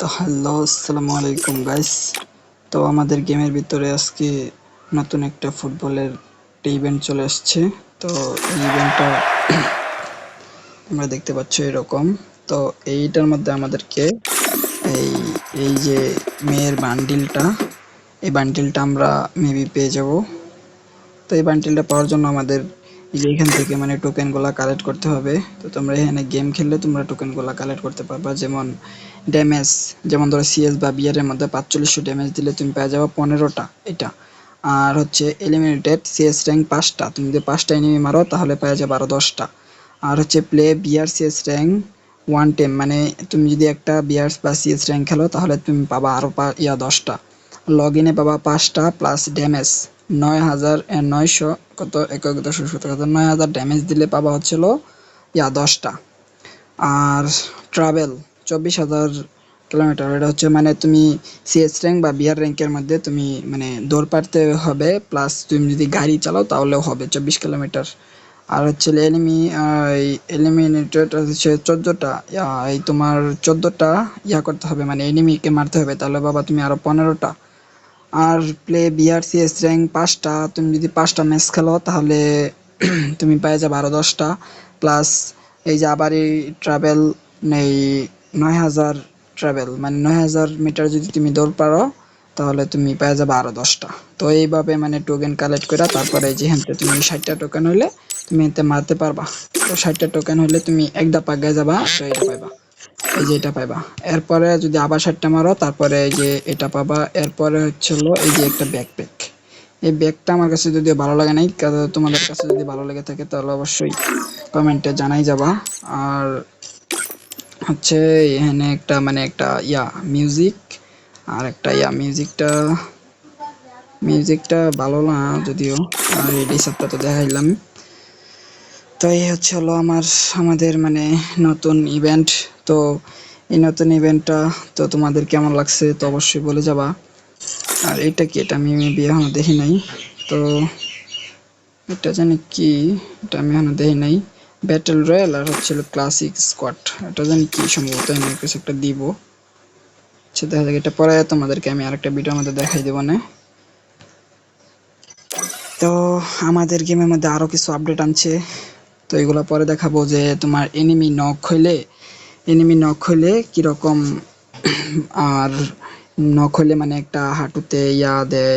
তো হ্যালো, আসসালামু আলাইকুম গাইস। তো আমাদের গেমের ভিতরে আজকে নতুন একটা ফুটবলের ইভেন্ট চলে আসছে। তো এই ইভেন্টটা তোমরা দেখতে পাচ্ছ এরকম। তো এইটার মধ্যে আমাদেরকে এই এই যে মেয়ের বান্ডিলটা, এই বান্ডিলটা আমরা মেবি পেয়ে যাব। তো এই বান্ডিলটা পাওয়ার জন্য আমাদের এই যে এখান থেকে মানে টোকেনগুলো কালেক্ট করতে হবে। তো তোমরা এখানে গেম খেললে তোমরা টোকেনগুলো কালেক্ট করতে পারবা। যেমন ড্যামেজ, যেমন ধরো সিএস বা বিআর এর মধ্যে 4500 ড্যামেজ দিলে তুমি পেয়ে যাবে 15টা এটা। আর হচ্ছে এলিমিনেটেড সিএস র্যাঙ্ক 5টা, তুমি যদি 5টা এনিমি মারো তাহলে পেয়ে যাবে আরো 10টা। আর হচ্ছে প্লে বিআর সিএস র্যাঙ্ক 110, মানে তুমি যদি একটা বিআর বা সিএস র্যাঙ্ক খেলো তাহলে তুমি পাবা আরো 10টা। লগ ইনে পাবা 5টা প্লাস ড্যামেজ 9,900 কত 9,000 ড্যামেজ দিলে পাবা হচ্ছিল 10টা। আর ট্রাভেল 24,000 কিলোমিটার, এটা হচ্ছে মানে তুমি সিএস র্যাঙ্ক বা বিআর র্যাঙ্কের মধ্যে তুমি মানে দৌড় পারতে হবে, প্লাস তুমি যদি গাড়ি চালাও তাহলেও হবে 24 কিলোমিটার। আর হচ্ছে এনিমি এলিমিনেটেড হচ্ছে 14টা, এই তোমার 14টা করতে হবে, মানে এনিমিকে মারতে হবে, তাহলে বাবা তুমি আরো 15টা। আর প্লে বিআরসিএস র্যাঙ্ক 5টা, তুমি যদি 5টা ম্যাচ খেলো তাহলে তুমি পেয়ে যাবে আরো 10টা। প্লাস এই যে আবার এই ট্রাভেল, এই 9,000 ট্রাভেল মানে 9,000 মিটার যদি তুমি দৌড় পারো তাহলে তুমি পেয়ে যাবে আরো 10টা। তো এইভাবে মানে টোকেন কালেক্ট করে তারপরে এই যে হেনতে তুমি 60টা টোকেন হইলে তুমি এতে মারতে পারবা। তো 60টা টোকেন হইলে তুমি এক ধাপ আগায় যাবা, তো এটা পাইবা, এই যে এটা পাইবা। এরপরে যদি আবার 60টা মারো তারপরে এই যে এটা পাবা। এরপরে হচ্ছিল এই যে একটা ব্যাকপ্যাক, এই ব্যাগটা আমার কাছে যদিও ভালো লাগে নাই, তোমাদের কাছে যদি ভালো লেগে থাকে তাহলে অবশ্যই কমেন্টে জানাই যাবা। আর হচ্ছে এখানে একটা মানে একটা মিউজিক, আর একটা মিউজিকটা ভালো না যদিও। আর এই ডিসাপটা তো দেখাইলাম। তো এই হচ্ছে হলো আমাদের মানে নতুন ইভেন্ট। তো এই নতুন ইভেন্টটা তো তোমাদের কেমন লাগছে তো অবশ্যই বলে যাবা। আর এটা কি, এটা আমি মেবি এখনো দেখি নাই। তো এটা জানি কি, এটা আমি এখনো দেখি নাই। ব্যাটেল রয়্যাল আর হচ্ছিল ক্লাসিক স্কোয়াড, এটা জানি কি, সম্ভবত আমি কিছু একটা দিব। আচ্ছা দেখা যাক, এটা পরে তোমাদেরকে আমি আরেকটা ভিডিওর মধ্যে দেখাই দেবো না। তো আমাদের গেমের মধ্যে আরো কিছু আপডেট আনছে, তো এগুলো পরে দেখাবো। যে তোমার এনিমি নক হইলে কিরকম, আর নক হইলে মানে একটা হাঁটুতে দেয়,